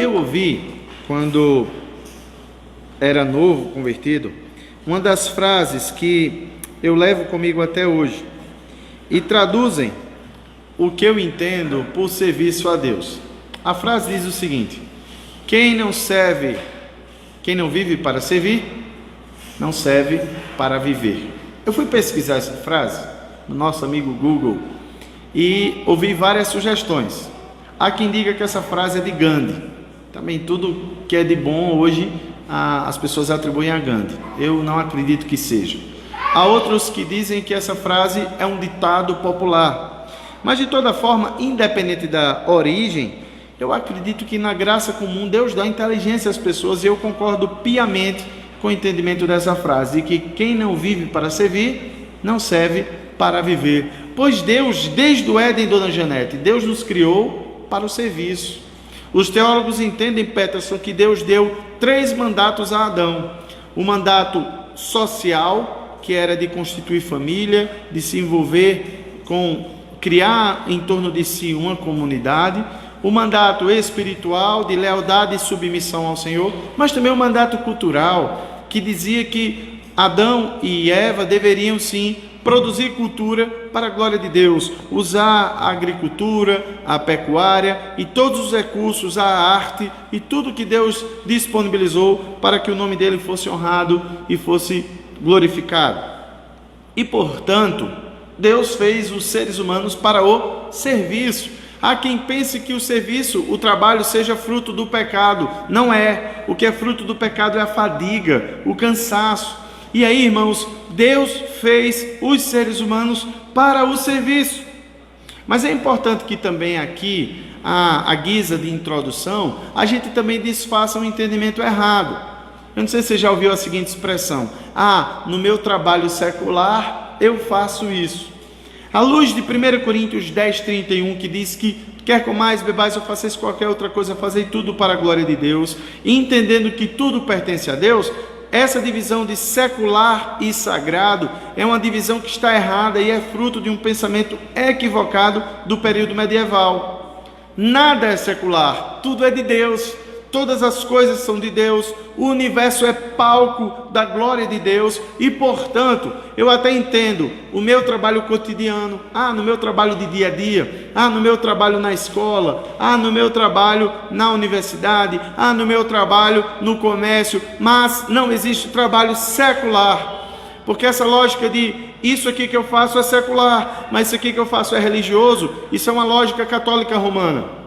Eu ouvi, quando era novo, convertido, uma das frases que eu levo comigo até hoje e traduzem o que eu entendo por serviço a Deus. A frase diz o seguinte: quem não vive para servir, não serve para viver. Eu fui pesquisar essa frase no nosso amigo Google e ouvi várias sugestões. Há quem diga que essa frase é de Gandhi. Também tudo que é de bom hoje as pessoas atribuem a Gandhi. Eu não acredito que seja. Há outros que dizem que essa frase é um ditado popular. Mas de toda forma, independente da origem, eu acredito que na graça comum Deus dá inteligência às pessoas, e eu concordo piamente com o entendimento dessa frase, de que quem não vive para servir, não serve para viver. Pois Deus, desde o Éden, dona Janete, Deus nos criou para o serviço. Os teólogos entendem, Peterson, que Deus deu 3 mandatos a Adão: o mandato social, que era de constituir família, de se envolver criar em torno de si uma comunidade; o mandato espiritual, de lealdade e submissão ao Senhor; mas também o mandato cultural, que dizia que Adão e Eva deveriam sim produzir cultura para a glória de Deus, usar a agricultura, a pecuária e todos os recursos, a arte e tudo que Deus disponibilizou para que o nome dele fosse honrado e fosse glorificado. E portanto, Deus fez os seres humanos para o serviço. Há quem pense que o serviço, o trabalho, seja fruto do pecado. Não é. O que é fruto do pecado é a fadiga, o cansaço. E aí, irmãos, Deus fez os seres humanos para o serviço. Mas é importante que também aqui, a guisa de introdução, a gente também desfaça um entendimento errado. Eu não sei se você já ouviu a seguinte expressão: no meu trabalho secular eu faço isso. À luz de 1 Coríntios 10:31, que diz que quer comais, bebais ou façais qualquer outra coisa, fazei tudo para a glória de Deus, e entendendo que tudo pertence a Deus, essa divisão de secular e sagrado é uma divisão que está errada e é fruto de um pensamento equivocado do período medieval. Nada é secular, tudo é de Deus. Todas as coisas são de Deus, o universo é palco da glória de Deus e, portanto, eu até entendo o meu trabalho cotidiano, no meu trabalho de dia a dia, no meu trabalho na escola, no meu trabalho na universidade, no meu trabalho no comércio, mas não existe trabalho secular, porque essa lógica de isso aqui que eu faço é secular, mas isso aqui que eu faço é religioso, isso é uma lógica católica romana.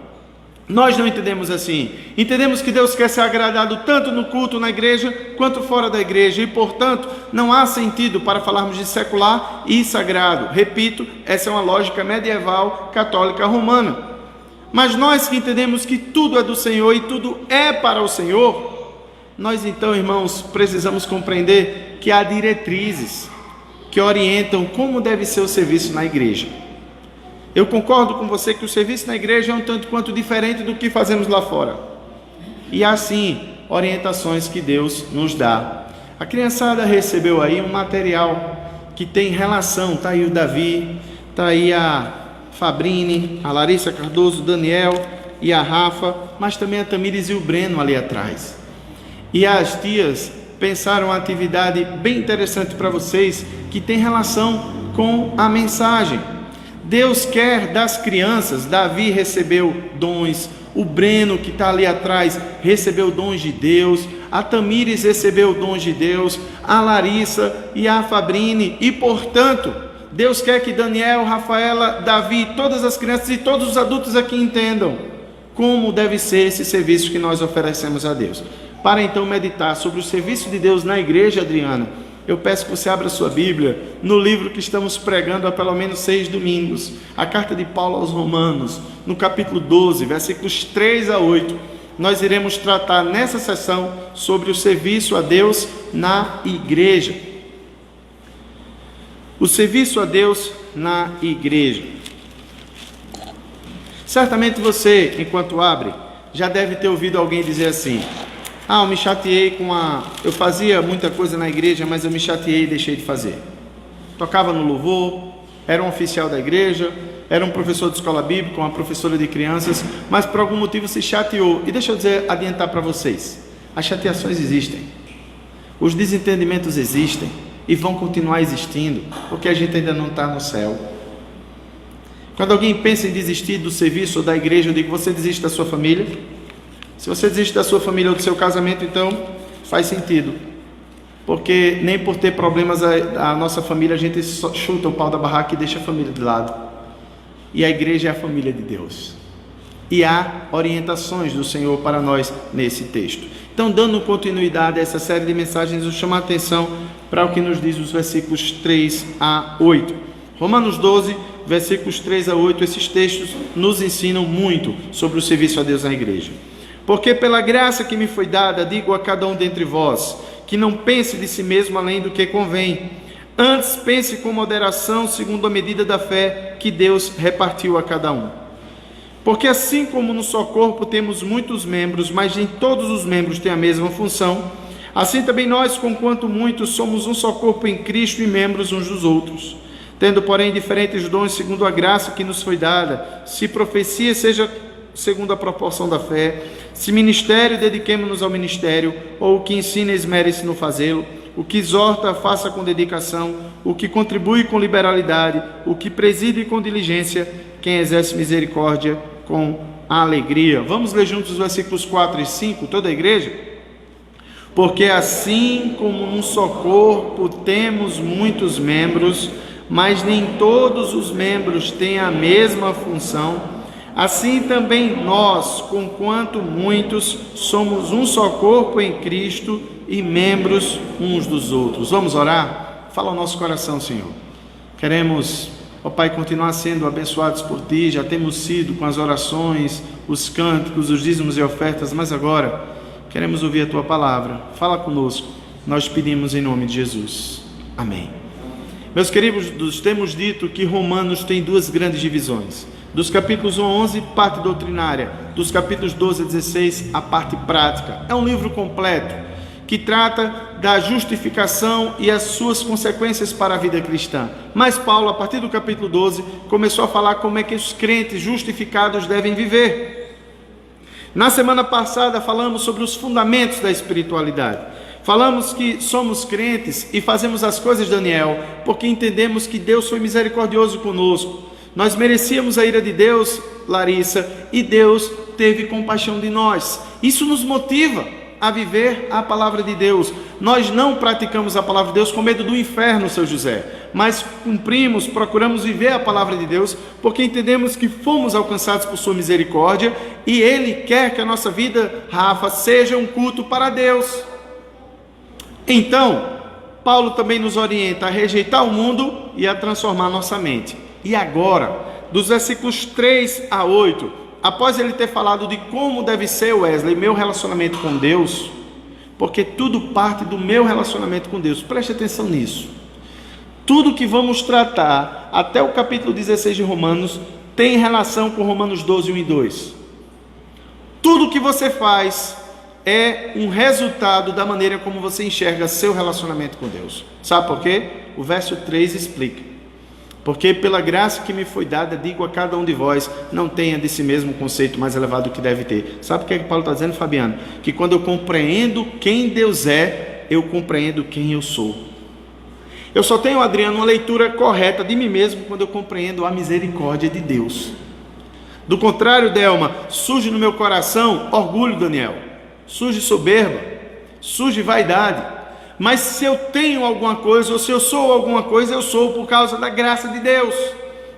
Nós não entendemos assim. Entendemos que Deus quer ser agradado tanto no culto na igreja quanto fora da igreja, e portanto não há sentido para falarmos de secular e sagrado. Repito, essa é uma lógica medieval católica romana. Mas nós que entendemos que tudo é do Senhor e tudo é para o Senhor, nós então, irmãos, precisamos compreender que há diretrizes que orientam como deve ser o serviço na igreja. Eu concordo com você que o serviço na igreja é um tanto quanto diferente do que fazemos lá fora. E há sim orientações que Deus nos dá. A criançada recebeu aí um material que tem relação. Está aí o Davi, está aí a Fabrine, a Larissa Cardoso, o Daniel e a Rafa, mas também a Tamires e o Breno ali atrás. E as tias pensaram uma atividade bem interessante para vocês, que tem relação com a mensagem. Deus quer das crianças. Davi recebeu dons, o Breno, que está ali atrás, recebeu dons de Deus, a Tamires recebeu dons de Deus, a Larissa e a Fabrine, e portanto, Deus quer que Daniel, Rafaela, Davi, todas as crianças e todos os adultos aqui entendam como deve ser esse serviço que nós oferecemos a Deus. Para então meditar sobre o serviço de Deus na igreja, Adriana, eu peço que você abra sua Bíblia no livro que estamos pregando há pelo menos 6 domingos, a carta de Paulo aos Romanos, no capítulo 12, versículos 3 a 8. Nós iremos tratar nessa sessão sobre o serviço a Deus na igreja. O serviço a Deus na igreja. Certamente você, enquanto abre, já deve ter ouvido alguém dizer assim: eu me chateei eu fazia muita coisa na igreja, mas eu me chateei e deixei de fazer. Tocava no louvor, era um oficial da igreja, era um professor de escola bíblica, uma professora de crianças, mas por algum motivo se chateou. E deixa eu adiantar para vocês, as chateações existem, os desentendimentos existem e vão continuar existindo, porque a gente ainda não está no céu. Quando alguém pensa em desistir do serviço ou da igreja, eu digo: você desiste da sua família? Se você desiste da sua família ou do seu casamento, então faz sentido, porque nem por ter problemas a nossa família a gente só chuta o pau da barraca e deixa a família de lado. E a igreja é a família de Deus, e há orientações do Senhor para nós nesse texto. Então, dando continuidade a essa série de mensagens, eu chamo a atenção para o que nos diz os versículos 3 a 8. Romanos 12, versículos 3 a 8, esses textos nos ensinam muito sobre o serviço a Deus na igreja. Porque pela graça que me foi dada, digo a cada um dentre vós, que não pense de si mesmo além do que convém. Antes pense com moderação, segundo a medida da fé que Deus repartiu a cada um. Porque assim como no só corpo temos muitos membros, mas nem todos os membros têm a mesma função, assim também nós, conquanto muitos, somos um só corpo em Cristo e membros uns dos outros. Tendo, porém, diferentes dons segundo a graça que nos foi dada, se profecia, seja segundo a proporção da fé, se ministério, dediquemo-nos ao ministério, ou o que ensina, esmere-se no fazê-lo, o que exorta, faça com dedicação, o que contribui com liberalidade, o que preside com diligência, quem exerce misericórdia com alegria. Vamos ler juntos os versículos 4 e 5, toda a igreja? Porque assim como num só corpo temos muitos membros, mas nem todos os membros têm a mesma função, assim também nós, conquanto muitos, somos um só corpo em Cristo e membros uns dos outros. Vamos orar? Fala ao nosso coração, Senhor. Queremos, ó Pai, continuar sendo abençoados por Ti. Já temos sido com as orações, os cânticos, os dízimos e ofertas, mas agora queremos ouvir a Tua palavra. Fala conosco, nós pedimos em nome de Jesus. Amém. Meus queridos, temos dito que Romanos tem duas grandes divisões. Dos capítulos 1 a 11, parte doutrinária. Dos capítulos 12 a 16, a parte prática. É um livro completo que trata da justificação e as suas consequências para a vida cristã. Mas Paulo, a partir do capítulo 12, começou a falar como é que os crentes justificados devem viver. Na semana passada falamos sobre os fundamentos da espiritualidade. Falamos que somos crentes e fazemos as coisas, Daniel, porque entendemos que Deus foi misericordioso conosco. Nós merecíamos a ira de Deus, Larissa, e Deus teve compaixão de nós. Isso nos motiva a viver a palavra de Deus. Nós não praticamos a palavra de Deus com medo do inferno, seu José, mas procuramos viver a palavra de Deus, porque entendemos que fomos alcançados por sua misericórdia, e Ele quer que a nossa vida, Rafa, seja um culto para Deus. Então, Paulo também nos orienta a rejeitar o mundo e a transformar nossa mente. E agora, dos versículos 3 a 8, após ele ter falado de como deve ser, Wesley, meu relacionamento com Deus, porque tudo parte do meu relacionamento com Deus, preste atenção nisso. Tudo que vamos tratar até o capítulo 16 de Romanos tem relação com Romanos 12, 1 e 2. Tudo que você faz é um resultado da maneira como você enxerga seu relacionamento com Deus. Sabe por quê? O verso 3 explica. Porque pela graça que me foi dada, digo a cada um de vós, não tenha de si mesmo um conceito mais elevado do que deve ter. Sabe o que Paulo está dizendo, Fabiano? Que quando eu compreendo quem Deus é, eu compreendo quem eu sou. Eu só tenho, Adriano, uma leitura correta de mim mesmo quando eu compreendo a misericórdia de Deus. Do contrário, Delma, surge no meu coração orgulho, Daniel, surge soberba, surge vaidade. Mas se eu tenho alguma coisa, ou se eu sou alguma coisa, eu sou por causa da graça de Deus.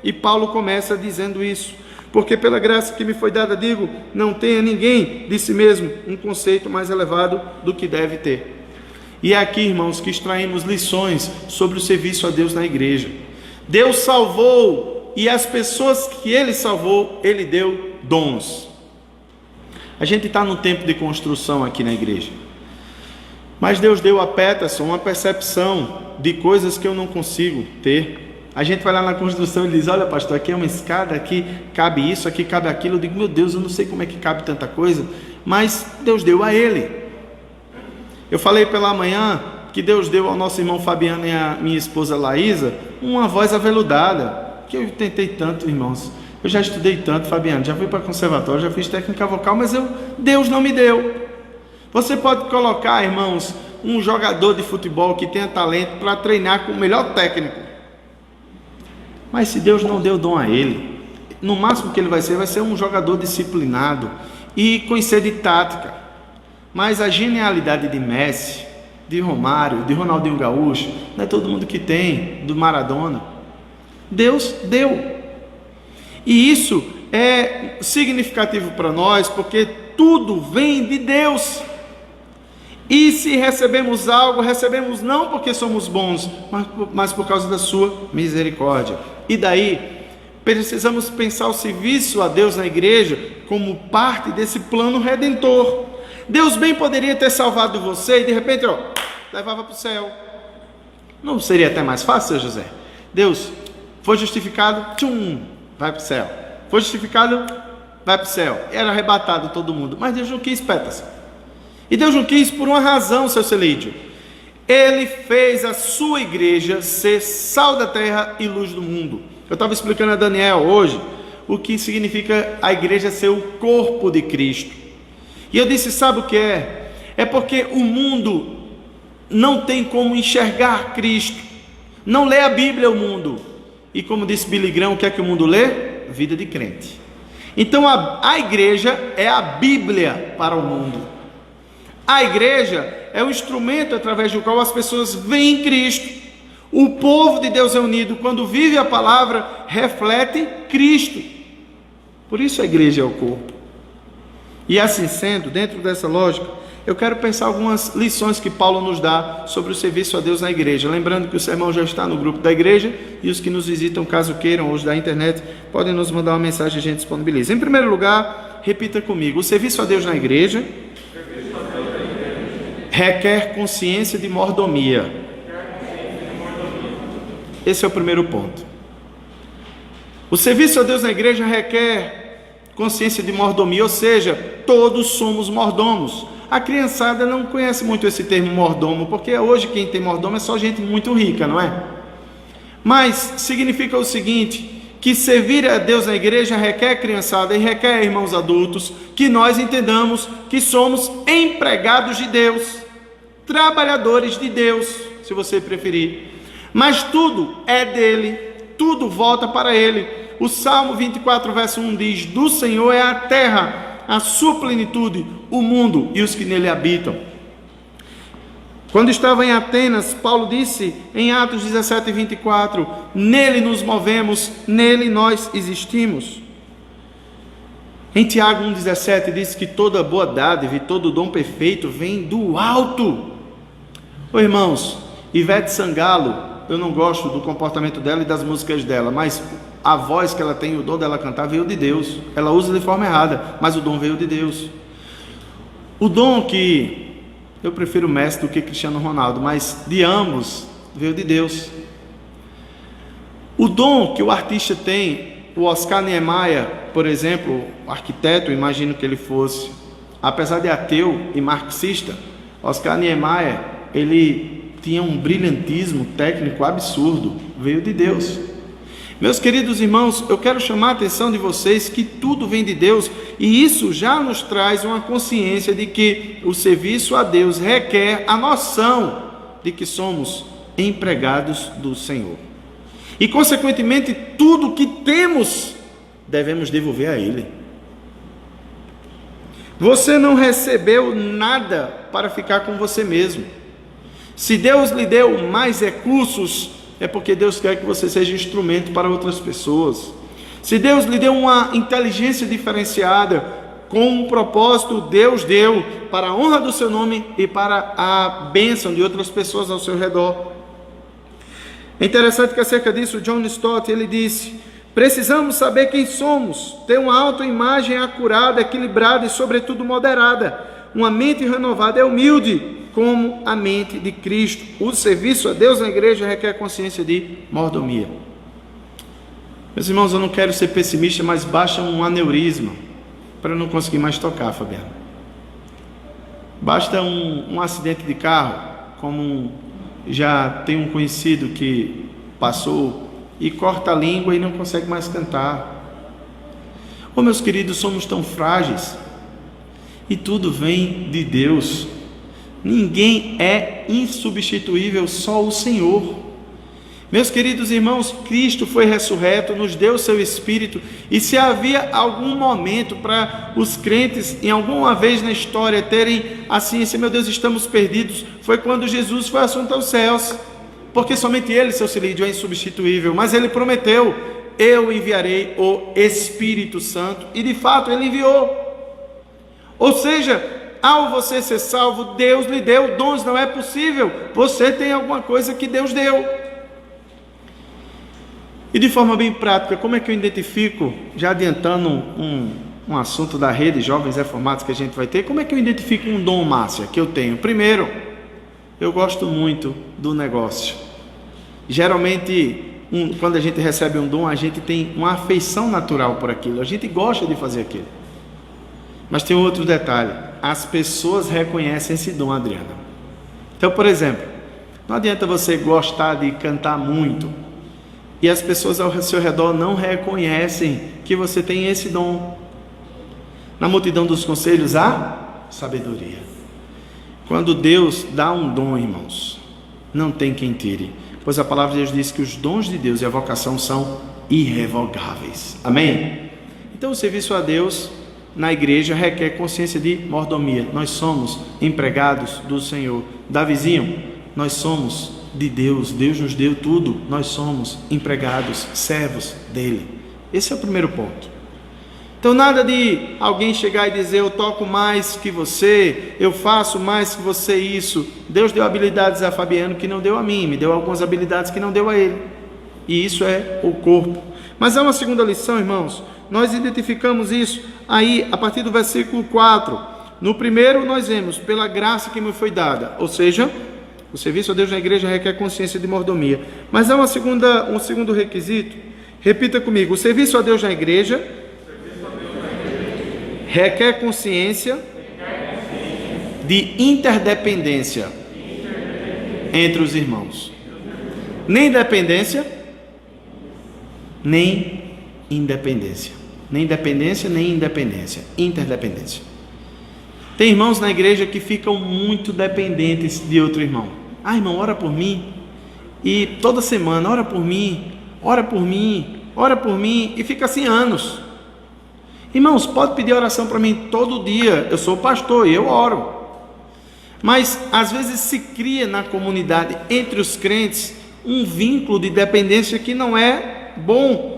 E Paulo começa dizendo isso. Porque pela graça que me foi dada, digo, não tenha ninguém de si mesmo um conceito mais elevado do que deve ter. E é aqui, irmãos, que extraímos lições sobre o serviço a Deus na igreja. Deus salvou, e as pessoas que Ele salvou, Ele deu dons. A gente está num tempo de construção aqui na igreja. Mas Deus deu a Peterson uma percepção de coisas que eu não consigo ter. A gente vai lá na construção e diz: olha, pastor, aqui é uma escada, aqui cabe isso, aqui cabe aquilo. Eu digo: meu Deus, eu não sei como é que cabe tanta coisa, mas Deus deu a ele. Eu falei pela manhã que Deus deu ao nosso irmão Fabiano e à minha esposa Laísa uma voz aveludada. que eu tentei tanto, irmãos. Eu já estudei tanto, Fabiano, já fui para conservatório, já fiz técnica vocal, mas Deus não me deu. Você pode colocar, irmãos, um jogador de futebol que tenha talento para treinar com o melhor técnico. Mas se Deus não deu dom a ele, no máximo que ele vai ser um jogador disciplinado e conhecer de tática. Mas a genialidade de Messi, de Romário, de Ronaldinho Gaúcho, não é todo mundo que tem, do Maradona. Deus deu. E isso é significativo para nós, porque tudo vem de Deus. E se recebemos algo, recebemos não porque somos bons, mas por causa da sua misericórdia. E daí, precisamos pensar o serviço a Deus na igreja como parte desse plano redentor. Deus bem poderia ter salvado você e de repente, levava para o céu. Não seria até mais fácil, seu José? Deus foi justificado, vai para o céu. Foi justificado, vai para o céu. Era arrebatado todo mundo. Mas Deus não quis, Petas. E Deus não quis por uma razão, seu Celídio. Ele fez a sua igreja ser sal da terra e luz do mundo. Eu estava explicando a Daniel hoje o que significa a igreja ser o corpo de Cristo. E eu disse, sabe o que é? É porque o mundo não tem como enxergar Cristo. Não lê a Bíblia o mundo. E como disse Billy Graham, o que é que o mundo lê? Vida de crente. Então a igreja é a Bíblia para o mundo. A igreja é o instrumento através do qual as pessoas veem Cristo. O povo de Deus reunido, quando vive a palavra, reflete Cristo. Por isso a igreja é o corpo. E assim sendo, dentro dessa lógica, eu quero pensar algumas lições que Paulo nos dá sobre o serviço a Deus na igreja. Lembrando que o sermão já está no grupo da igreja, e os que nos visitam, caso queiram, hoje da internet, podem nos mandar uma mensagem e a gente disponibiliza. Em primeiro lugar, repita comigo: o serviço a Deus na igreja requer consciência de mordomia. Esse é o primeiro ponto. O serviço a Deus na igreja requer consciência de mordomia, ou seja, todos somos mordomos. A criançada não conhece muito esse termo mordomo, porque hoje quem tem mordomo é só gente muito rica, não é? Mas significa o seguinte, que servir a Deus na igreja requer, criançada, e requer, irmãos adultos, que nós entendamos que somos empregados de Deus, trabalhadores de Deus, se você preferir. Mas tudo é dele, tudo volta para ele. O Salmo 24, verso 1 diz: do Senhor é a terra, a sua plenitude, o mundo e os que nele habitam. Quando estava em Atenas, Paulo disse em Atos 17, 24: nele nos movemos, nele nós existimos. Em Tiago 1,17 diz que toda boa dádiva e todo dom perfeito vem do alto. Ô irmãos, Ivete Sangalo, eu não gosto do comportamento dela e das músicas dela, mas a voz que ela tem, o dom dela cantar veio de Deus. Ela usa de forma errada, mas o dom veio de Deus. O dom que eu prefiro Messi do que Cristiano Ronaldo, mas de ambos veio de Deus. O dom que o artista tem, o Oscar Niemeyer, por exemplo, arquiteto, imagino que ele fosse, apesar de ateu e marxista, Oscar Niemeyer, ele tinha um brilhantismo técnico absurdo, veio de Deus. Meus queridos irmãos, eu quero chamar a atenção de vocês que tudo vem de Deus, e isso já nos traz uma consciência de que o serviço a Deus requer a noção de que somos empregados do Senhor. E consequentemente, tudo que temos, devemos devolver a Ele. Você não recebeu nada para ficar com você mesmo. Se Deus lhe deu mais recursos, é porque Deus quer que você seja instrumento para outras pessoas. Se Deus lhe deu uma inteligência diferenciada, com um propósito, Deus deu para a honra do seu nome e para a bênção de outras pessoas ao seu redor. É interessante que acerca disso, John Stott, ele disse: precisamos saber quem somos, ter uma autoimagem acurada, equilibrada e sobretudo moderada. Uma mente renovada é humilde, como a mente de Cristo. O serviço a Deus na igreja requer consciência de mordomia. Meus irmãos, eu não quero ser pessimista, mas basta um aneurisma para eu não conseguir mais tocar, Fabiano. Basta um acidente de carro, como já tem um conhecido que passou e corta a língua e não consegue mais cantar. Oh, meus queridos, somos tão frágeis e tudo vem de Deus. Ninguém é insubstituível, só o Senhor. Meus queridos irmãos, Cristo foi ressurreto, nos deu o seu Espírito, e se havia algum momento para os crentes, em alguma vez na história, terem a ciência, meu Deus, estamos perdidos, foi quando Jesus foi assunto aos céus, porque somente Ele, seu auxílio, é insubstituível, mas Ele prometeu: eu enviarei o Espírito Santo, e de fato Ele enviou. Ou seja, ao você ser salvo, Deus lhe deu dons, não é possível você tem alguma coisa que Deus deu. E de forma bem prática, como é que eu identifico, já adiantando um assunto da rede Jovens Reformados que a gente vai ter, como é que eu identifico um dom, Márcia, que eu tenho? Primeiro, eu gosto muito do negócio. Geralmente, quando a gente recebe um dom, a gente tem uma afeição natural por aquilo, a gente gosta de fazer aquilo. Mas tem outro detalhe: as pessoas reconhecem esse dom, Adriana. Então, por exemplo, não adianta você gostar de cantar muito e as pessoas ao seu redor não reconhecem que você tem esse dom. Na multidão dos conselhos há sabedoria. Quando Deus dá um dom, irmãos, não tem quem tire, pois a palavra de Deus diz que os dons de Deus e a vocação são irrevogáveis. Amém? Então o serviço a Deus na igreja requer consciência de mordomia. Nós somos empregados do Senhor. Davizinho, nós somos de Deus, Deus nos deu tudo, nós somos empregados, servos dele. Esse é o primeiro ponto. Então nada de alguém chegar e dizer: eu toco mais que você, eu faço mais que você isso. Deus deu habilidades a Fabiano que não deu a mim, me deu algumas habilidades que não deu a ele, e isso é o corpo. Mas há uma segunda lição, irmãos, nós identificamos isso aí a partir do versículo 4. No primeiro nós vemos: pela graça que me foi dada, ou seja, o serviço a Deus na igreja requer consciência de mordomia. Mas há um segundo requisito. Repita comigo: o serviço a Deus na igreja requer consciência de interdependência entre os irmãos. Nem dependência, nem independência. Nem dependência, nem independência. Interdependência. Tem irmãos na igreja que ficam muito dependentes de outro irmão. Ah, irmão, ora por mim. E toda semana, ora por mim, ora por mim, ora por mim. E fica assim anos. Irmãos, pode pedir oração para mim todo dia. Eu sou pastor e eu oro. Mas às vezes se cria na comunidade, entre os crentes, um vínculo de dependência que não é bom.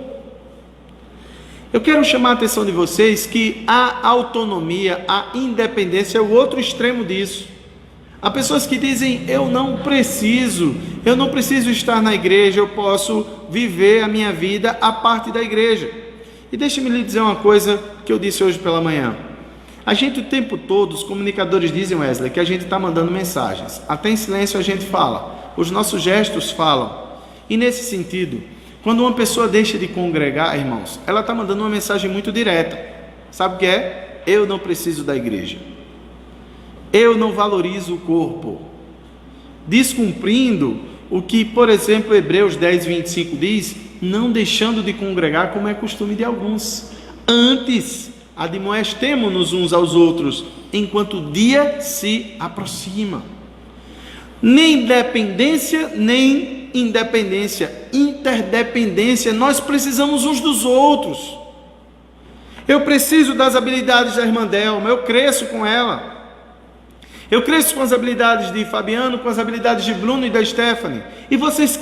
Eu quero chamar a atenção de vocês que a autonomia, a independência é o outro extremo disso. Há pessoas que dizem: eu não preciso estar na igreja, eu posso viver a minha vida à parte da igreja. E deixe-me lhe dizer uma coisa que eu disse hoje pela manhã. A gente o tempo todo, os comunicadores dizem, Wesley, que a gente está mandando mensagens. Até em silêncio a gente fala, os nossos gestos falam. E nesse sentido, quando uma pessoa deixa de congregar, irmãos, ela está mandando uma mensagem muito direta. Sabe o que é? Eu não preciso da igreja. Eu não valorizo o corpo. Descumprindo o que, por exemplo, Hebreus 10, 25 diz: não deixando de congregar como é costume de alguns. Antes, admoestemo-nos uns aos outros, enquanto o dia se aproxima. Nem dependência, nem independência, interdependência. Nós precisamos uns dos outros. Eu preciso das habilidades da irmã Delma, eu cresço com ela. Eu cresço com as habilidades de Fabiano, com as habilidades de Bruno e da Stephanie. E vocês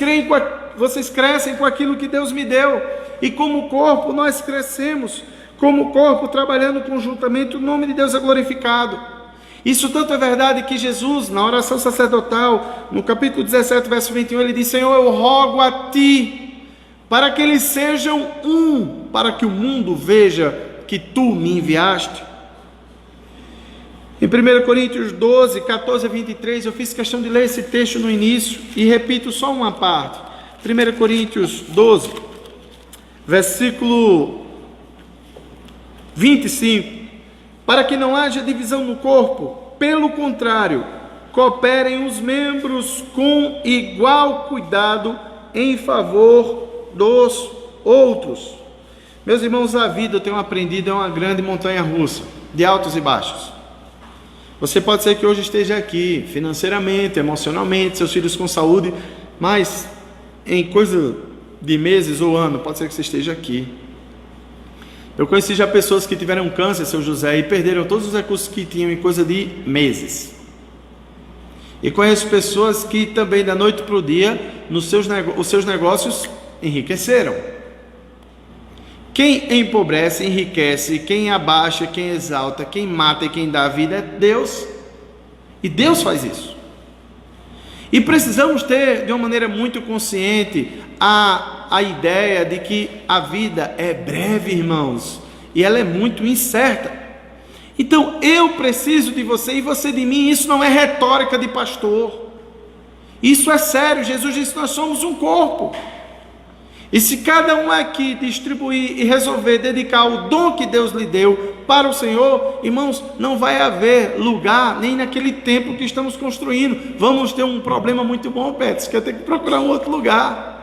crescem com aquilo que Deus me deu. E como corpo, nós crescemos. Como corpo, trabalhando conjuntamente, o nome de Deus é glorificado. Isso tanto é verdade que Jesus, na oração sacerdotal, no capítulo 17, verso 21, ele diz: Senhor, eu rogo a Ti, para que eles sejam um, para que o mundo veja que Tu me enviaste. Em 1 Coríntios 12, 14 a 23, eu fiz questão de ler esse texto no início e repito só uma parte. 1 Coríntios 12, versículo 25. Para que não haja divisão no corpo, pelo contrário, cooperem os membros com igual cuidado em favor dos outros. Meus irmãos, a vida, eu tenho aprendido, é uma grande montanha russa, de altos e baixos. Você pode ser que hoje esteja aqui, financeiramente, emocionalmente, seus filhos com saúde, mas em coisa de meses ou ano, pode ser que você esteja aqui. Eu conheci já pessoas que tiveram câncer, seu José, e perderam todos os recursos que tinham em coisa de meses. E conheço pessoas que também da noite para o dia, os seus negócios enriqueceram. Quem empobrece, enriquece, quem abaixa, quem exalta, quem mata e quem dá a vida é Deus. E Deus faz isso. E precisamos ter, de uma maneira muito consciente, a ideia de que a vida é breve, irmãos, e ela é muito incerta. Então eu preciso de você e você de mim. Isso não é retórica de pastor, isso é sério. Jesus disse que nós somos um corpo, e se cada um aqui distribuir e resolver dedicar o dom que Deus lhe deu para o Senhor, irmãos, não vai haver lugar nem naquele templo que estamos construindo. Vamos ter um problema muito bom, Petros, que eu tenho que procurar um outro lugar.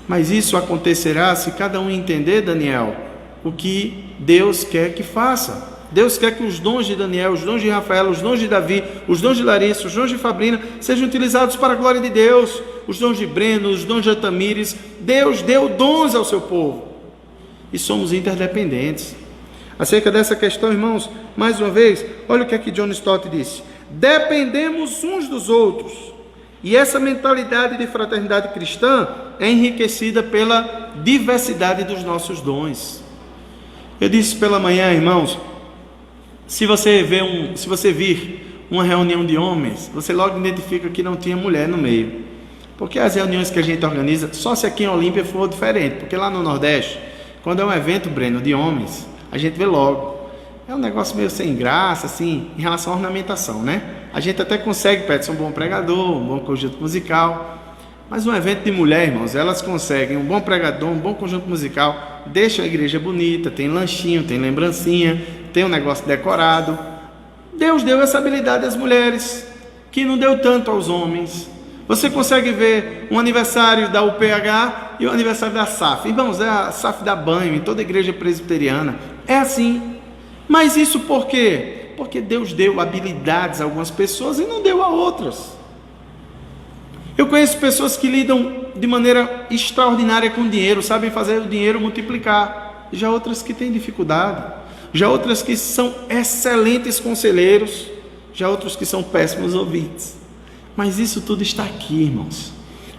Mas isso acontecerá se cada um entender, Daniel, o que Deus quer que faça. Deus quer que os dons de Daniel, os dons de Rafael, os dons de Davi, os dons de Larissa, os dons de Fabrina sejam utilizados para a glória de Deus. Os dons de Breno, os dons de Atamires. Deus deu dons ao seu povo e somos interdependentes. Acerca dessa questão, irmãos, mais uma vez, olha o que é que John Stott disse: dependemos uns dos outros, e essa mentalidade de fraternidade cristã é enriquecida pela diversidade dos nossos dons. Eu disse pela manhã, irmãos, se você vir uma reunião de homens, você logo identifica que não tinha mulher no meio, porque as reuniões que a gente organiza, só se aqui em Olímpia for diferente, porque lá no Nordeste, quando é um evento, Breno, de homens, a gente vê logo, é um negócio meio sem graça, assim, em relação à ornamentação, né? A gente até consegue, pede um bom pregador, um bom conjunto musical, mas um evento de mulher, irmãos, elas conseguem um bom pregador, um bom conjunto musical, deixa a igreja bonita, tem lanchinho, tem lembrancinha, tem um negócio decorado. Deus deu essa habilidade às mulheres, que não deu tanto aos homens. Você consegue ver um aniversário da UPH e o aniversário da SAF. Irmãos, a SAF dá banho em toda a igreja presbiteriana. É assim. Mas isso por quê? Porque Deus deu habilidades a algumas pessoas e não deu a outras. Eu conheço pessoas que lidam de maneira extraordinária com dinheiro, sabem fazer o dinheiro multiplicar. Já outras que têm dificuldade. Já outras que são excelentes conselheiros. Já outros que são péssimos ouvintes. Mas isso tudo está aqui, irmãos.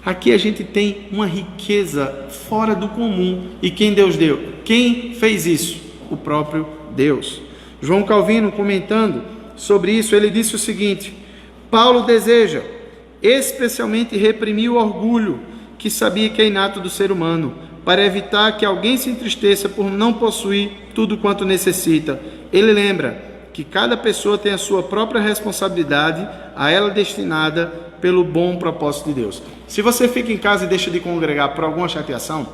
Aqui a gente tem uma riqueza fora do comum. E quem Deus deu? Quem fez isso? O próprio Deus. João Calvino, comentando sobre isso, ele disse o seguinte: Paulo deseja especialmente reprimir o orgulho que sabia que é inato do ser humano, para evitar que alguém se entristeça por não possuir tudo quanto necessita. Ele lembra que cada pessoa tem a sua própria responsabilidade, a ela destinada pelo bom propósito de Deus. Se você fica em casa e deixa de congregar por alguma chateação,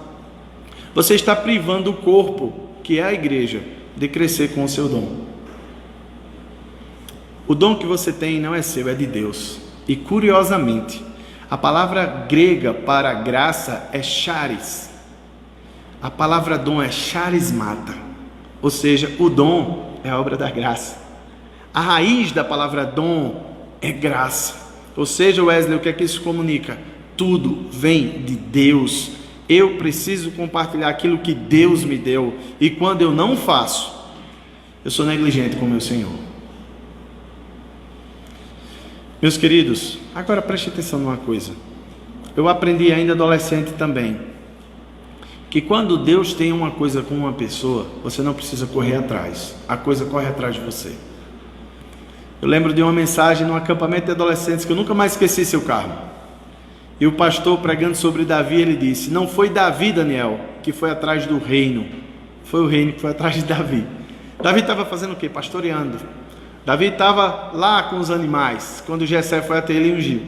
você está privando o corpo, que é a igreja, de crescer com o seu dom. O dom que você tem não é seu, é de Deus. E curiosamente, a palavra grega para graça é charis. A palavra dom é charismata, ou seja, o dom é a obra da graça. A raiz da palavra dom é graça. Ou seja, Wesley, o que é que isso comunica? Tudo vem de Deus. Eu preciso compartilhar aquilo que Deus me deu. E quando eu não faço, eu sou negligente com o meu Senhor. Meus queridos, agora preste atenção numa coisa. Eu aprendi ainda adolescente também, que quando Deus tem uma coisa com uma pessoa, você não precisa correr atrás, a coisa corre atrás de você. Eu lembro de uma mensagem num acampamento de adolescentes que eu nunca mais esqueci, seu Carlos. E o pastor pregando sobre Davi, ele disse: não foi Davi, Daniel, que foi atrás do reino, foi o reino que foi atrás de Davi. Davi estava fazendo o quê? Pastoreando. Davi estava lá com os animais, quando Jessé foi até ele e ungiu.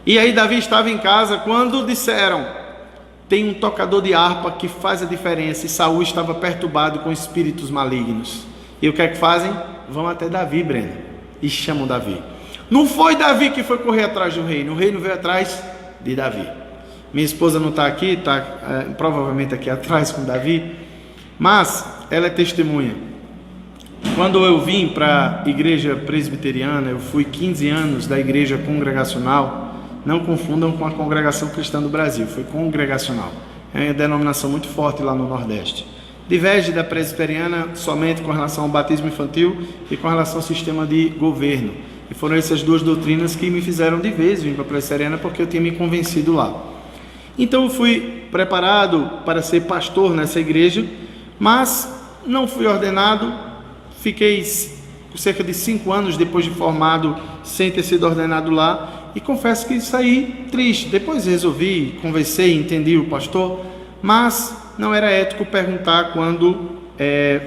E aí Davi estava em casa quando disseram: tem um tocador de harpa que faz a diferença. E Saul estava perturbado com espíritos malignos. E o que é que fazem? Vão até Davi, Breno, e chamam Davi. Não foi Davi que foi correr atrás do reino, o reino veio atrás de Davi. Minha esposa não está aqui, está provavelmente aqui atrás com Davi, mas ela é testemunha. Quando eu vim para a igreja presbiteriana, eu fui 15 anos da igreja congregacional. Não confundam com a Congregação Cristã do Brasil, foi congregacional. É uma denominação muito forte lá no Nordeste. Diverge da presbiteriana somente com relação ao batismo infantil e com relação ao sistema de governo. E foram essas duas doutrinas que me fizeram de vez vir para a presbiteriana, porque eu tinha me convencido lá. Então eu fui preparado para ser pastor nessa igreja, mas não fui ordenado. Fiquei cerca de 5 anos depois de formado sem ter sido ordenado lá, e confesso que saí triste. Depois resolvi, conversei, entendi o pastor, mas não era ético perguntar quando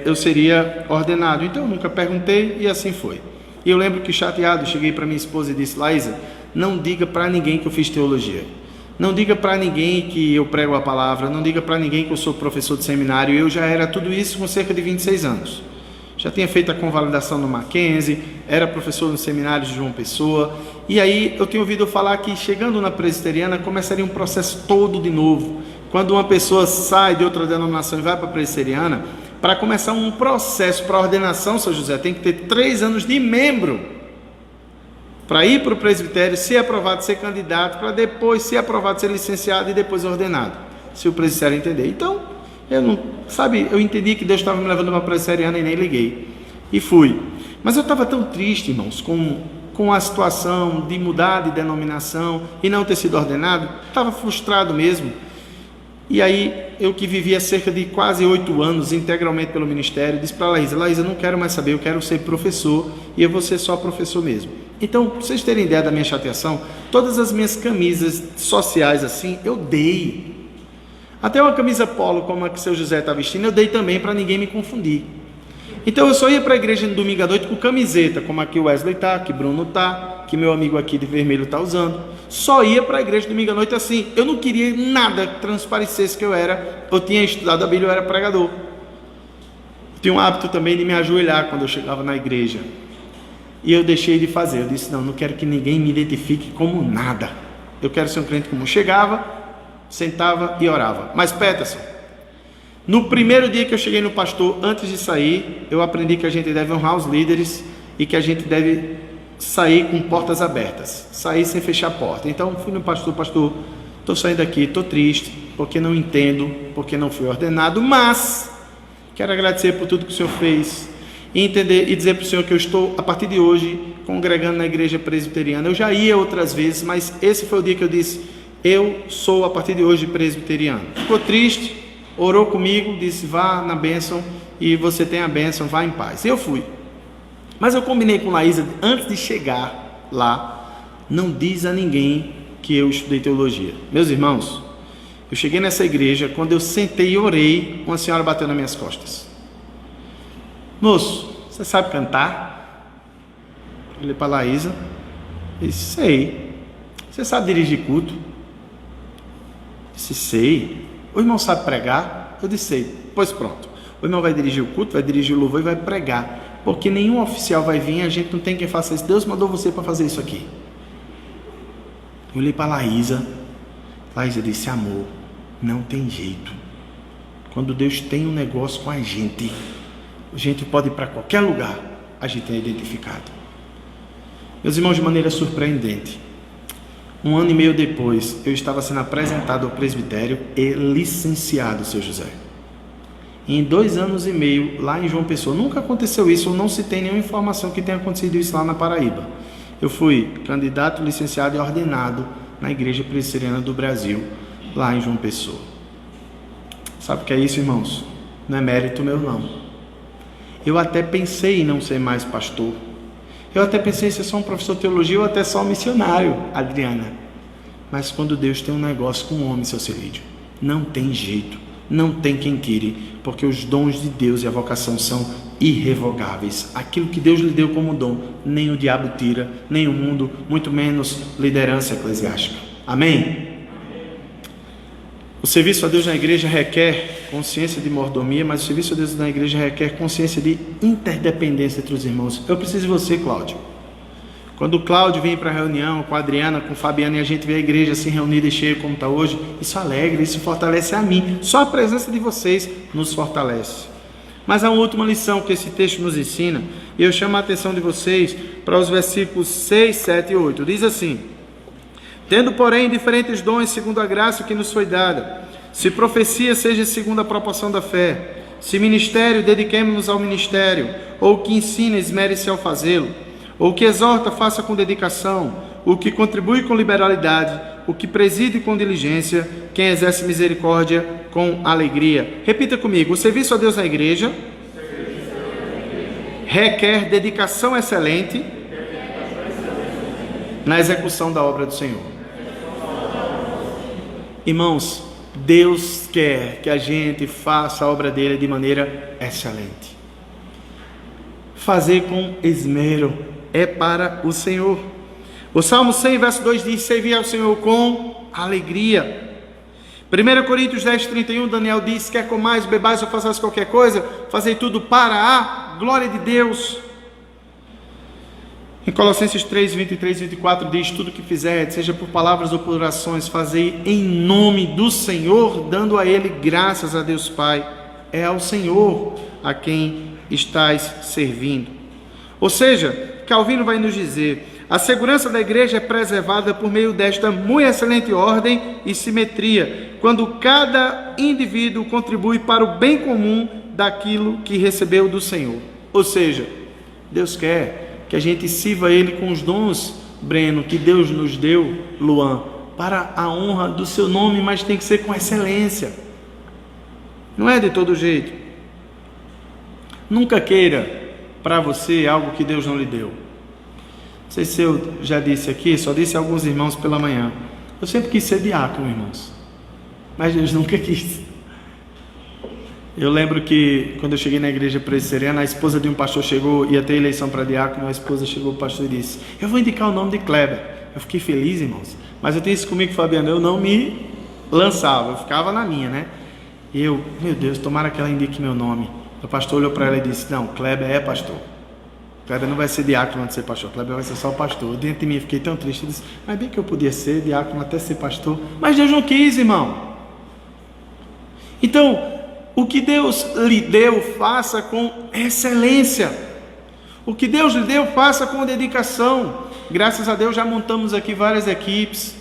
eu seria ordenado. Então eu nunca perguntei e assim foi. E eu lembro que chateado, cheguei para minha esposa e disse: Laísa, não diga para ninguém que eu fiz teologia. Não diga para ninguém que eu prego a palavra. Não diga para ninguém que eu sou professor de seminário. Eu já era tudo isso com cerca de 26 anos. Já tinha feito a convalidação no Mackenzie, era professor no seminário de João Pessoa. E aí eu tinha ouvido falar que chegando na presbiteriana começaria um processo todo de novo. Quando uma pessoa sai de outra denominação e vai para a presbiteriana, para começar um processo para ordenação, seu José, tem que ter 3 anos de membro para ir para o presbitério, ser aprovado, ser candidato, para depois ser aprovado, ser licenciado e depois ordenado, se o presbitério entender. Então, eu entendi que Deus estava me levando para a presbiteriana e nem liguei. E fui. Mas eu estava tão triste, irmãos, com a situação de mudar de denominação e não ter sido ordenado. Estava frustrado mesmo. E aí, eu que vivia cerca de quase 8 anos integralmente pelo ministério, disse para a Laísa: Laísa, eu não quero mais saber, eu quero ser professor e eu vou ser só professor mesmo. Então, para vocês terem ideia da minha chateação, todas as minhas camisas sociais assim, eu dei. Até uma camisa polo como a que o seu José está vestindo, eu dei também para ninguém me confundir. Então eu só ia para a igreja no domingo à noite com camiseta, como a que o Wesley está, que Bruno está, que meu amigo aqui de vermelho está usando. Só ia para a igreja no domingo à noite assim. Eu não queria nada que transparecesse que eu tinha estudado a Bíblia, eu era pregador. Tinha um hábito também de me ajoelhar quando eu chegava na igreja. E eu deixei de fazer. Eu disse: não quero que ninguém me identifique como nada. Eu quero ser um crente como chegava, sentava e orava. Mas Peterson, no primeiro dia que eu cheguei no pastor, antes de sair, eu aprendi que a gente deve honrar os líderes e que a gente deve sair com portas abertas, sair sem fechar a porta. Então fui no pastor: pastor, estou saindo daqui, estou triste, porque não entendo, porque não fui ordenado, mas quero agradecer por tudo que o senhor fez e entender e dizer para o senhor que eu estou, a partir de hoje, congregando na igreja presbiteriana. Eu já ia outras vezes, mas esse foi o dia que eu disse: eu sou a partir de hoje presbiteriano. Ficou triste, orou comigo, disse: vá na bênção e você tem a bênção, vá em paz. Eu fui. Mas eu combinei com Laísa, antes de chegar lá, não diz a ninguém que eu estudei teologia. Meus irmãos, eu cheguei nessa igreja, quando eu sentei e orei, uma senhora bateu nas minhas costas: moço, você sabe cantar? Eu olhei para Laísa e disse: sei. Você sabe dirigir culto? Eu disse: sei. O irmão sabe pregar? Eu disse: sei. Pois pronto, o irmão vai dirigir o culto, vai dirigir o louvor e vai pregar, porque nenhum oficial vai vir, a gente não tem quem faça isso. Deus mandou você para fazer isso aqui. Eu olhei para Laísa disse: amor, não tem jeito. Quando Deus tem um negócio com a gente pode ir para qualquer lugar, a gente é identificado. Meus irmãos, de maneira surpreendente, 1 ano e meio depois, eu estava sendo apresentado ao presbitério e licenciado, seu José. Em 2 anos e meio, lá em João Pessoa, nunca aconteceu isso, ou não se tem nenhuma informação que tenha acontecido isso lá na Paraíba. Eu fui candidato, licenciado e ordenado na Igreja Presbiteriana do Brasil, lá em João Pessoa. Sabe o que é isso, irmãos? Não é mérito meu, não. Eu até pensei em não ser mais pastor. Eu até pensei em ser só um professor de teologia ou até só um missionário, Adriana. Mas quando Deus tem um negócio com um homem, seu Celídio, não tem jeito, não tem quem tire, porque os dons de Deus e a vocação são irrevogáveis. Aquilo que Deus lhe deu como dom, nem o diabo tira, nem o mundo, muito menos liderança eclesiástica. Amém? O serviço a Deus na igreja requer consciência de mordomia, mas o serviço a Deus na igreja requer consciência de interdependência entre os irmãos. Eu preciso de você, Cláudio. Quando o Cláudio vem para a reunião com a Adriana, com o Fabiano, e a gente vê a igreja assim reunida e cheia como está hoje, isso alegra, isso fortalece a mim. Só a presença de vocês nos fortalece. Mas há uma última lição que esse texto nos ensina, e eu chamo a atenção de vocês para os versículos 6, 7 e 8. Diz assim: tendo, porém, diferentes dons segundo a graça que nos foi dada, se profecia, seja segundo a proporção da fé, se ministério, dediquemo-nos ao ministério, ou que ensina, esmere-se ao fazê-lo, ou que exorta, faça com dedicação, o que contribui com liberalidade, o que preside com diligência, quem exerce misericórdia com alegria. Repita comigo: o serviço a Deus na igreja requer dedicação excelente na execução da obra do Senhor. Irmãos, Deus quer que a gente faça a obra dele de maneira excelente. Fazer com esmero é para o Senhor. O Salmo 100, verso 2 diz: servir ao Senhor com alegria. 1 Coríntios 10, 31, Daniel diz: quer comais, bebais ou façais qualquer coisa, fazei tudo para a glória de Deus. Em Colossenses 3, 23 e 24 diz: tudo que fizerdes, seja por palavras ou por orações, fazei em nome do Senhor, dando a Ele graças a Deus Pai. É ao Senhor a quem estais servindo. Ou seja, Calvino vai nos dizer: a segurança da igreja é preservada por meio desta muito excelente ordem e simetria, quando cada indivíduo contribui para o bem comum daquilo que recebeu do Senhor. Ou seja, Deus quer que a gente sirva Ele com os dons, Breno, que Deus nos deu, Luan, para a honra do seu nome, mas tem que ser com excelência. Não é de todo jeito. Nunca queira para você algo que Deus não lhe deu. Não sei se eu já disse aqui, só disse a alguns irmãos pela manhã. Eu sempre quis ser diácono, irmãos, mas Deus nunca quis. Eu lembro que quando eu cheguei na igreja presbiteriana, a esposa de um pastor chegou, ia ter eleição para diácono, a esposa chegou para o pastor e disse: eu vou indicar o nome de Kleber. Eu fiquei feliz, irmãos, mas eu tenho isso comigo, Fabiano, eu não me lançava, eu ficava na minha, né? E eu, meu Deus, tomara que ela indique meu nome. O pastor olhou para ela e disse: não, Kleber é pastor. Kleber não vai ser diácono antes de ser pastor, Kleber vai ser só pastor. Dentro de mim eu fiquei tão triste, eu disse: mas bem que eu podia ser diácono até ser pastor, mas Deus não quis, irmão. Então, o que Deus lhe deu, faça com excelência. O que Deus lhe deu, faça com dedicação. Graças a Deus já montamos aqui várias equipes.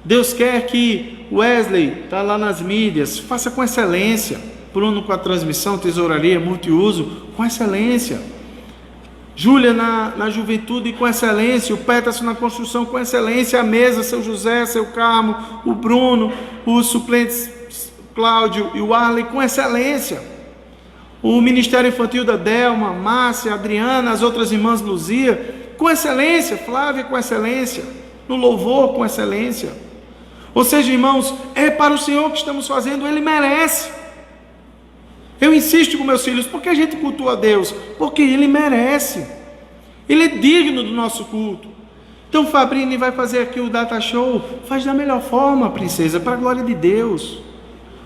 Deus quer que Wesley, está lá nas mídias, faça com excelência. Bruno com a transmissão, tesouraria, multiuso, com excelência. Júlia na juventude, com excelência. O Peterson na construção, com excelência. A mesa, seu José, seu Carmo, o Bruno, os suplentes Cláudio e o Arley, com excelência. O Ministério Infantil da Delma, Márcia, Adriana, as outras irmãs Luzia, com excelência. Flávia, com excelência. No louvor, com excelência. Ou seja, irmãos, é para o Senhor que estamos fazendo, Ele merece. Eu insisto com meus filhos: por que a gente cultua a Deus? Porque Ele merece. Ele é digno do nosso culto. Então Fabrini vai fazer aqui o Data Show, faz da melhor forma, princesa, para a glória de Deus.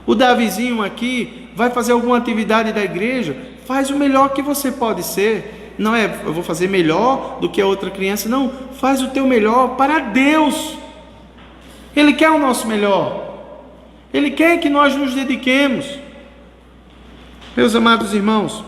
O Davizinho aqui vai fazer alguma atividade da igreja, faz o melhor que você pode ser. Não é, eu vou fazer melhor do que a outra criança, não, faz o teu melhor para Deus. Ele quer o nosso melhor, Ele quer que nós nos dediquemos. Meus amados irmãos,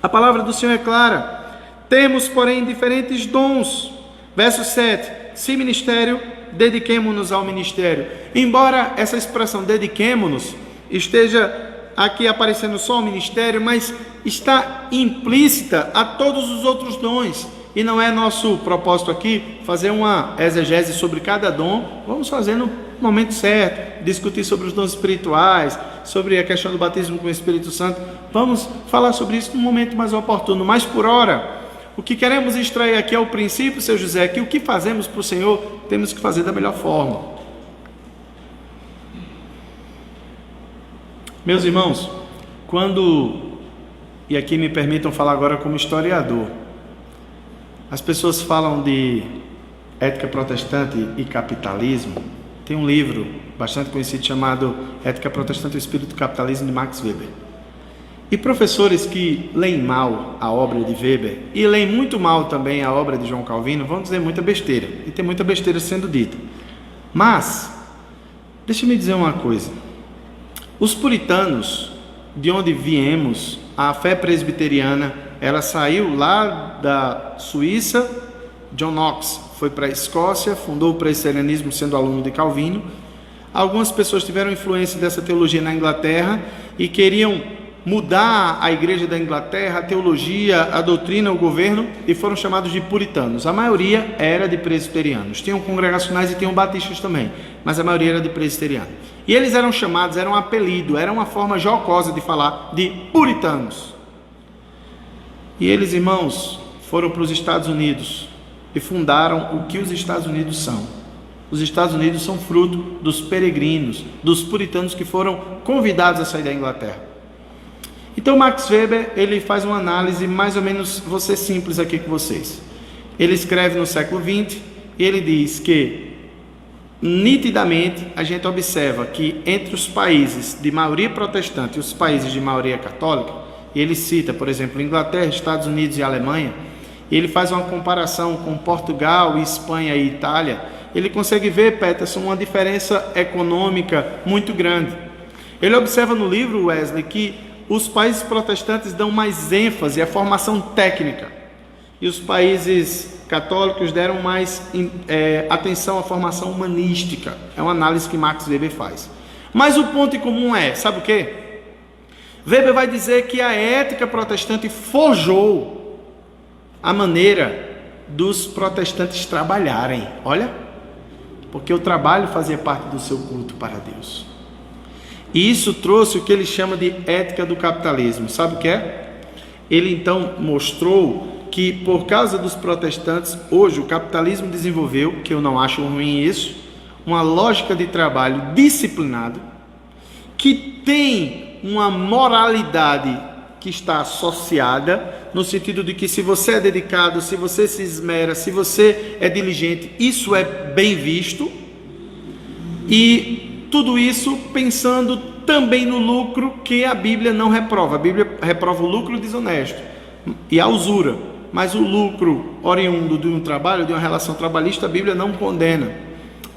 a palavra do Senhor é clara: temos, porém, diferentes dons. Verso 7, se ministério, dediquemo-nos ao ministério. Embora essa expressão dediquemo-nos esteja aqui aparecendo só o ministério, mas está implícita a todos os outros dons. E não é nosso propósito aqui fazer uma exegese sobre cada dom. Vamos fazer no momento certo, discutir sobre os dons espirituais, sobre a questão do batismo com o Espírito Santo. Vamos falar sobre isso num momento mais oportuno. Mas por hora, o que queremos extrair aqui é o princípio, seu José, que o que fazemos para o Senhor, temos que fazer da melhor forma. Meus irmãos, e aqui me permitam falar agora como historiador, as pessoas falam de ética protestante e capitalismo. Tem um livro bastante conhecido chamado Ética Protestante e o Espírito do Capitalismo, de Max Weber. E professores que leem mal a obra de Weber e leem muito mal também a obra de João Calvino vão dizer muita besteira, e tem muita besteira sendo dita. Mas, deixa eu me dizer uma coisa. Os puritanos, de onde viemos, a fé presbiteriana, ela saiu lá da Suíça. John Knox foi para a Escócia, fundou o presbiterianismo sendo aluno de Calvino. Algumas pessoas tiveram influência dessa teologia na Inglaterra e queriam mudar a igreja da Inglaterra, a teologia, a doutrina, o governo, e foram chamados de puritanos. A maioria era de presbiterianos. Tinham congregacionais e tinham batistas também, mas a maioria era de presbiteriano. E eles eram chamados, era um apelido, era uma forma jocosa de falar de puritanos. E eles, irmãos, foram para os Estados Unidos e fundaram o que os Estados Unidos são. Os Estados Unidos são fruto dos peregrinos, dos puritanos que foram convidados a sair da Inglaterra. Então Max Weber, ele faz uma análise mais ou menos, vou ser simples aqui com vocês. Ele escreve no século XX e ele diz que nitidamente a gente observa que entre os países de maioria protestante e os países de maioria católica, e ele cita, por exemplo, Inglaterra, Estados Unidos e Alemanha, e ele faz uma comparação com Portugal, Espanha e Itália, ele consegue ver, Peterson, uma diferença econômica muito grande. Ele observa no livro, Wesley, que os países protestantes dão mais ênfase à formação técnica e os países católicos deram mais atenção à formação humanística. É uma análise que Max Weber faz. Mas o ponto em comum é, sabe o quê? Weber vai dizer que a ética protestante forjou a maneira dos protestantes trabalharem. Olha, porque o trabalho fazia parte do seu culto para Deus. E isso trouxe o que ele chama de ética do capitalismo. Sabe o que é? Ele então mostrou que por causa dos protestantes, hoje o capitalismo desenvolveu, que eu não acho ruim isso, uma lógica de trabalho disciplinado, que tem uma moralidade que está associada, no sentido de que se você é dedicado, se você se esmera, se você é diligente, isso é bem visto. E tudo isso pensando também no lucro, que a Bíblia não reprova. A Bíblia reprova o lucro desonesto e a usura, mas o lucro oriundo de um trabalho, de uma relação trabalhista, a Bíblia não condena.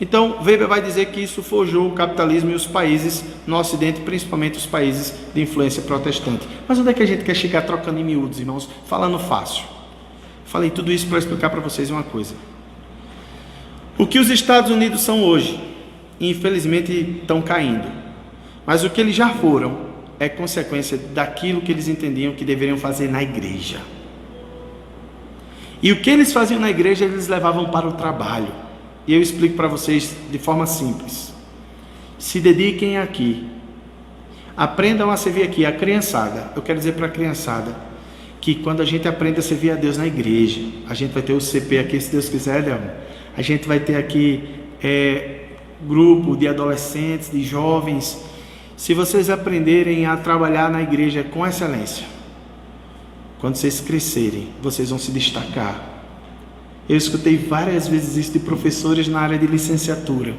Então Weber vai dizer que isso forjou o capitalismo e os países no Ocidente, principalmente os países de influência protestante. Mas onde é que a gente quer chegar trocando em miúdos, irmãos? Falando fácil. Falei tudo isso para explicar para vocês uma coisa. O que os Estados Unidos são hoje, infelizmente estão caindo, mas o que eles já foram é consequência daquilo que eles entendiam que deveriam fazer na igreja. E o que eles faziam na igreja, eles levavam para o trabalho. E eu explico para vocês de forma simples. Se dediquem aqui, aprendam a servir aqui, a criançada. Eu quero dizer para a criançada que quando a gente aprende a servir a Deus na igreja, a gente vai ter o CP aqui, se Deus quiser, Delmo. A gente vai ter aqui grupo de adolescentes, de jovens. Se vocês aprenderem a trabalhar na igreja com excelência, quando vocês crescerem, vocês vão se destacar. Eu escutei várias vezes isso de professores na área de licenciatura,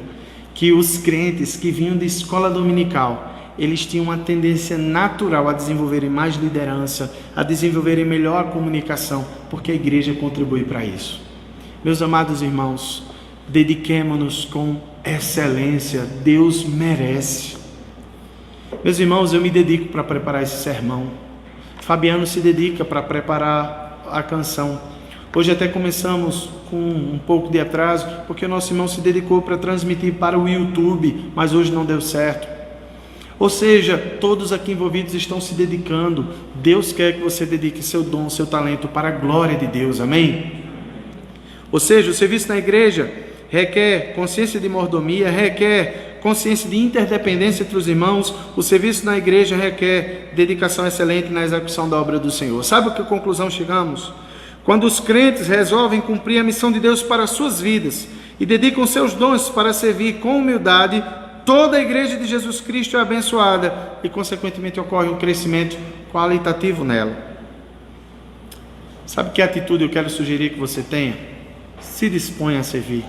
que os crentes que vinham de escola dominical, eles tinham uma tendência natural a desenvolverem mais liderança, a desenvolverem melhor a comunicação, porque a igreja contribui para isso. Meus amados irmãos, dediquemo-nos com excelência, Deus merece. Meus irmãos, eu me dedico para preparar esse sermão. Fabiano se dedica para preparar a canção. Hoje até começamos com um pouco de atraso, porque o nosso irmão se dedicou para transmitir para o YouTube, mas hoje não deu certo. Ou seja, todos aqui envolvidos estão se dedicando. Deus quer que você dedique seu dom, seu talento para a glória de Deus, amém? Ou seja, o serviço na igreja requer consciência de mordomia, requer consciência de interdependência entre os irmãos. O serviço na igreja requer dedicação excelente na execução da obra do Senhor. Sabe a que conclusão chegamos? Quando os crentes resolvem cumprir a missão de Deus para as suas vidas e dedicam seus dons para servir com humildade, toda a igreja de Jesus Cristo é abençoada e, consequentemente, ocorre um crescimento qualitativo nela. Sabe que atitude eu quero sugerir que você tenha? Se disponha a servir.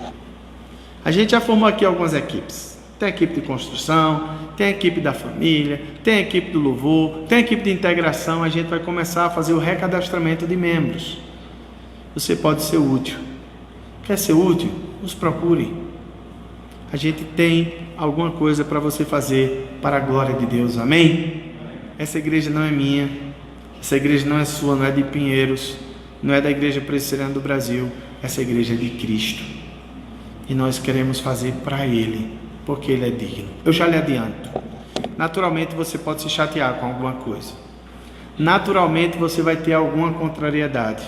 A gente já formou aqui algumas equipes. Tem a equipe de construção, tem a equipe da família, tem a equipe do louvor, tem a equipe de integração. A gente vai começar a fazer o recadastramento de membros. Você pode ser útil. Quer ser útil? Nos procure. A gente tem alguma coisa para você fazer para a glória de Deus. Amém? Essa igreja não é minha. Essa igreja não é sua, não é de Pinheiros. Não é da Igreja Presbiteriana do Brasil. Essa igreja é de Cristo. E nós queremos fazer para Ele, porque Ele é digno. Eu já lhe adianto. Naturalmente você pode se chatear com alguma coisa. Naturalmente você vai ter alguma contrariedade.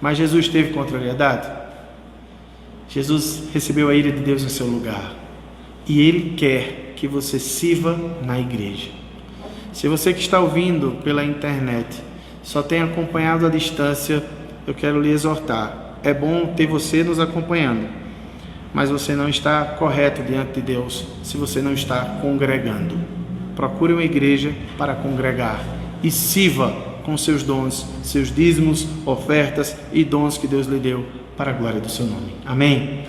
Mas Jesus teve contrariedade? Jesus recebeu a ira de Deus em seu lugar. E Ele quer que você sirva na igreja. Se você que está ouvindo pela internet só tem acompanhado à distância, eu quero lhe exortar. É bom ter você nos acompanhando, mas você não está correto diante de Deus se você não está congregando. Procure uma igreja para congregar e sirva com seus dons, seus dízimos, ofertas e dons que Deus lhe deu para a glória do seu nome. Amém?